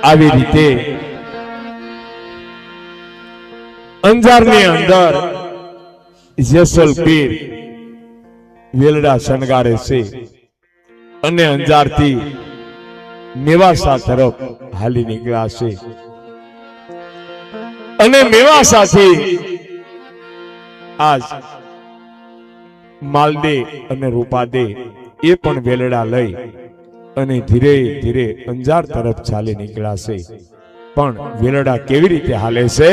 આવી રીતે અંજારની અંદર જેસલ પીર વેલડા શણગારે છે અને અંજારથી મેવાસા તરફ હાલી નીકળ્યા છે અને મેવાસાથી આજ માલદે અને રૂપાદે એ પણ વેલડા લઈ અને ધીરે ધીરે અંજાર તરફ ચાલી નીકળ્યા છે પણ વેલડા કેવી રીતે હાલે છે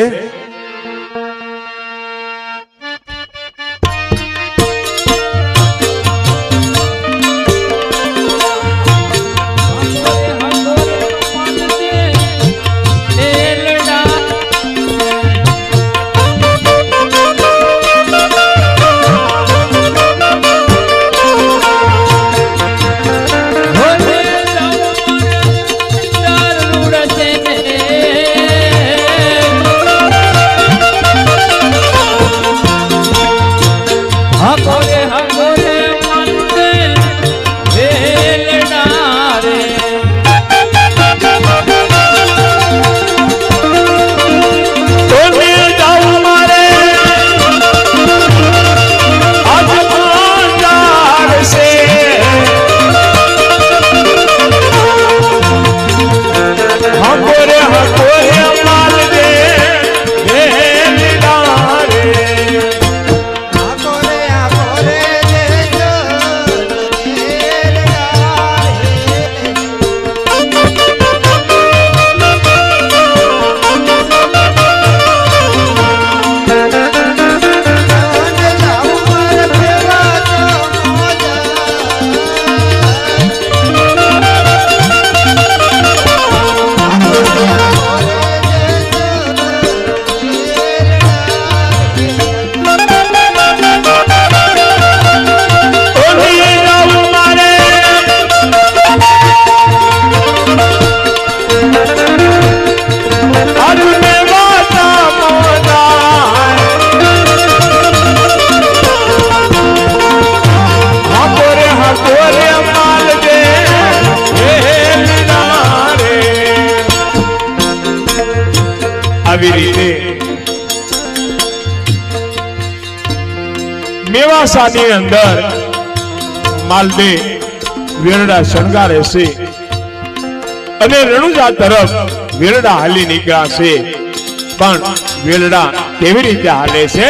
મેવાસાની અંદર માલદે વેરડા શણગારે છે અને રણુજા તરફ વેરડા હાલી નીકળ્યા છે પણ વેરડા કેવી રીતે હાલે છે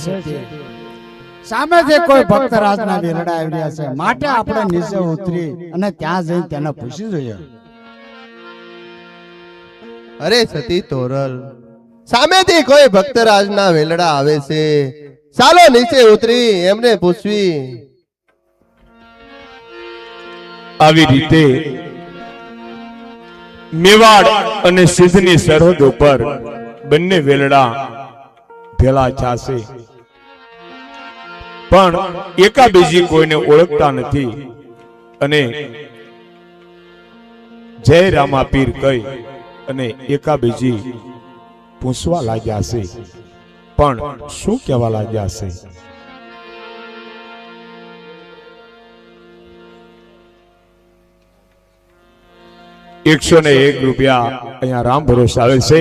સતી સામેથી કોઈ ભક્ત રાજના વેલડા આવી રહ્યા છે, માટે આપણે નીચે ઉતરી અને ત્યાં જઈને તેને પૂછી જોઈએ. અરે સતી તોરલ, સામેથી કોઈ ભક્તરાજના વેલડા આવે છે, ચાલો નીચે ઉતરી એમને પૂછવી. આવી રીતે મેવાડ અને સિદ્ધની સરહદ ઉપર બંને વેલડા ભેળા થશે, પણ એકાબીજી કોઈને ઓળખતા નથી અને જય રામા પીર કહી અને એકાબીજી પૂછવા લાગ્યા છે, પણ શું કહેવા લાગ્યા છે? 101 રૂપિયા અહીંયા રામ ભરોસે આવે છે.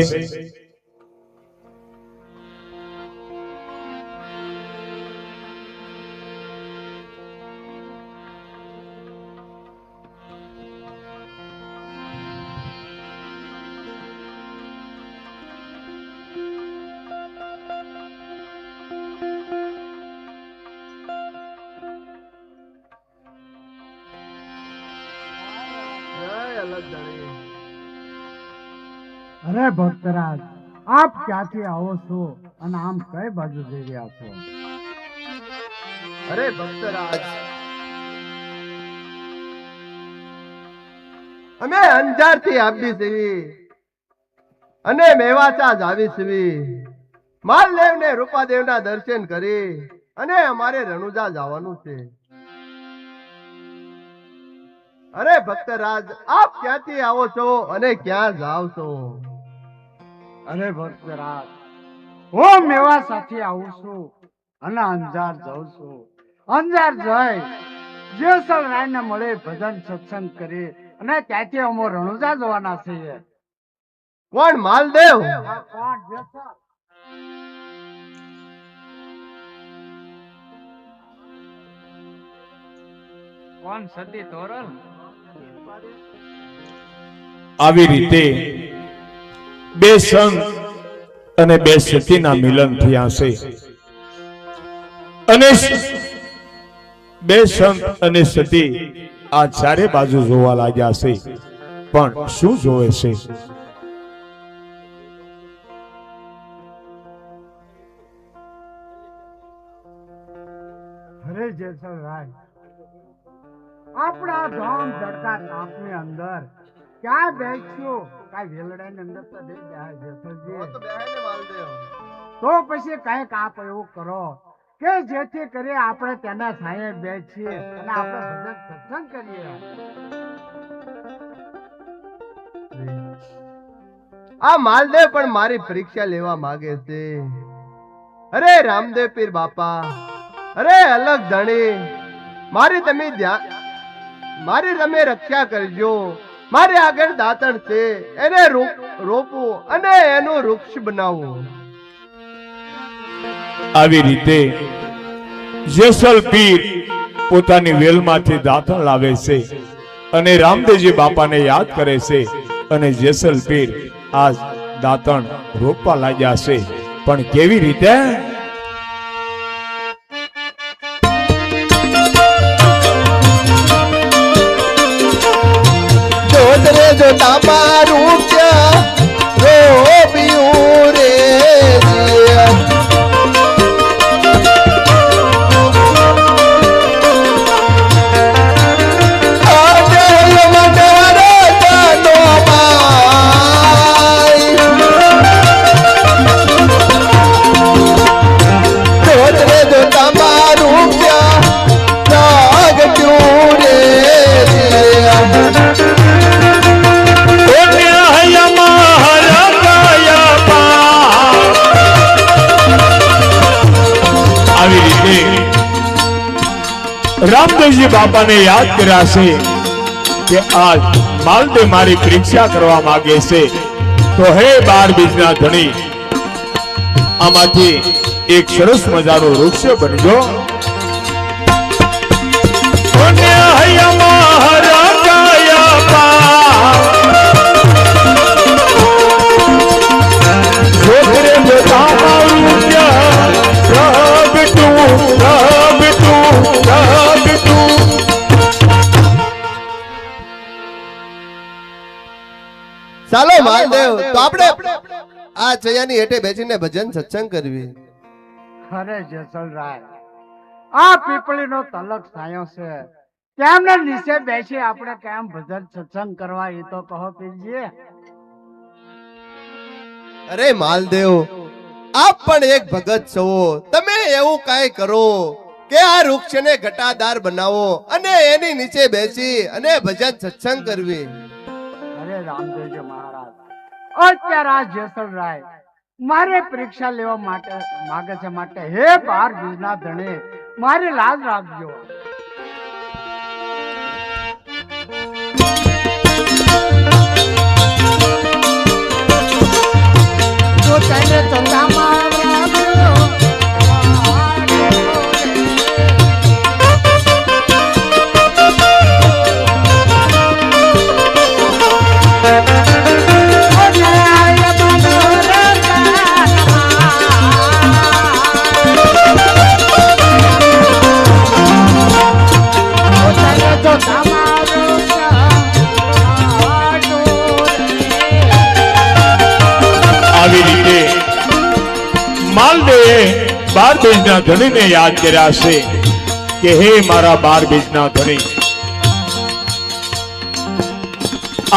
અરે ભક્તરાજ, આપ ક્યાંથી આવો છો અને આમ કઈ બાજુ જઈ રહ્યા છો? અરે ભક્તરાજ, અમે અંજારથી આવી છીએ અને મેવાચા જ આવી છીએ. માલદેવ ને રૂપાદેવના દર્શન કરી અને અમારે રણુજા જવાનું છે. અરે ભક્તરાજ, આપ ક્યાંથી આવો છો અને ક્યાં જાવ છો? અરે ભક્તરાજ, હું મેવા સાથે આવું છું અને અંજાર જાઉં છું. અંજાર જઈ જેસલ રાયને મળે ભજન સત્સંગ કરી અને ત્યાંથી અમે રણુજા જવાના છીએ. કોણ માલદેવ? કોણ જેસલ? કોણ સતી તોરલ? આવી રીતે બે સંત અને બે સતીના મિલન થયા છે અને બે સંત અને સતી આ ચારે બાજુ જોવા લાગ્યા છે, પણ શું જોવે છે? અરે જેસલ રાય, આપણા ધામ ધડકા તાપની અંદર ક્યાં બેસ્યો? કાંઈ વેલડાની અંદર તો નહીં બેહાય જેસલજી. તો પછી કઈક આપ એવું કરો કે જેથી કરી આપણે તેના છાંયે બેસીએ અને આપણે ભજન સત્સંગ કરીએ. આ માલદેવ પણ મારી પરીક્ષા લેવા માંગે છે. અરે રામદેવ પીર બાપા, અરે અલગ ધણી, મારી તમે રક્ષા કરજો. મારે આગળ દાંતણ છે, એને રોપવું અને એનું વૃક્ષ બનાવવું. આવી રીતે જેસલ પીર પોતાની વેલમાંથી દાંતણ લાવે છે અને રામદેવજી બાપાને યાદ કરે છે અને જેસલ પીર આ દાંતણ રોપવા લાગ્યા છે, પણ કેવી રીતે? જો તમારું ક્યાં રોપ્યું રે રામદેવજી બાપાને યાદ કર્યા છે કે આજ માલદેવ મારી પરીક્ષા કરવા માંગે છે, તો હે 12 બીજના ધણી, આમાંથી એક સરસ મજાનું વૃક્ષ બનજો. જો ચાલો માલદેવ, તો આપણે આ ચૈયાની હેઠે બેસીને ભજન સત્સંગ કરવી. અરે જેસલરાય, આ પીપળીનો તલક છાંયો છે, કેમને નીચે બેસી આપણે કેમ ભજન સત્સંગ કરવા, એ તો કહો પીરજી. અરે માલદેવ, આપ પણ એક ભગત છો, તમે એવું કાંઈ કરો કે આ વૃક્ષને ઘટાદાર બનાવો અને એની નીચે બેસી અને ભજન સત્સંગ કરવી. અરે રામદેવજી મહારાજ, અત્યારે આ જેસલરાય મારે પરીક્ષા લેવા માટે માગે છે, માટે હે 12 બીજના ધણે મારી લાજ રાખજો. તો તને તો આવી રીતે માલદેવે 12 બીજના ધણીને યાદ કર્યા છે કે હે મારા 12 બીજના ધણી,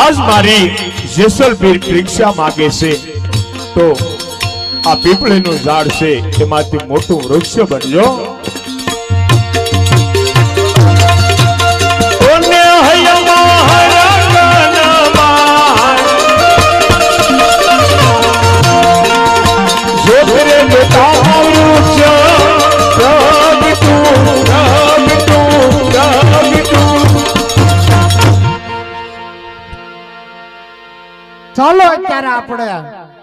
આજ મારી જેસલપીર પરીક્ષા માગે છે, તો આ પીપળીનું ઝાડ છે એમાંથી મોટું વૃક્ષ બનજો. ચાલો અત્યારે આપણે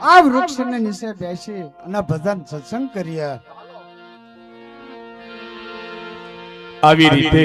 આ વૃક્ષને નીચે બેસી અને ભજન સત્સંગ કરીએ. આવી રીતે